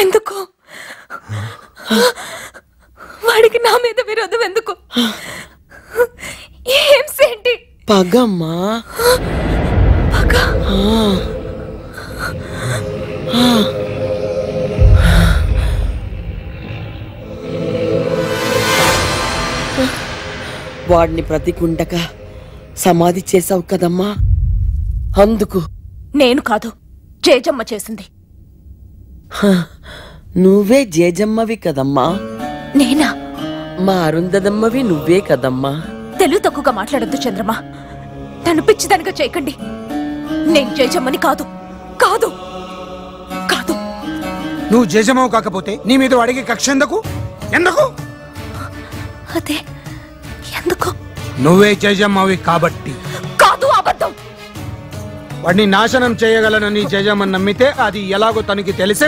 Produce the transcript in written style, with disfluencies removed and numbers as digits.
ఎందుకు? వాడికి నా మీద విరోధం ఎందుకు? ఏం సేంటి? పగమ్మా. పగ? వాడిని ప్రతికుండక సమాధి చేసావు కదమ్మా, అందుకు. నేను కాదు, జేజమ్మ చేసింది. నువ్వే జేజమ్మవి కదమ్మా. నేనా? మా అరుంధదమ్మవి నువ్వే కదమ్మా. తెలుగు తక్కువగా మాట్లాడొద్దు చంద్రమా. తను పిచ్చిదనగా చేయకండి. నేను జేజమ్మని కాదు, కాదు, కాదు. నువ్వు జేజమ్మవు కాకపోతే నీ మీద వాడికి కక్ష ఎందుకు? ఎందుకు? అదే ఎందుకు? నువ్వే జేజమ్మవి కాబట్టి. కాదు, అబద్ధం. వాడిని నాశనం చేయగలనని జేజమ్మని నమ్మితే అది ఎలాగో తనకి తెలిసే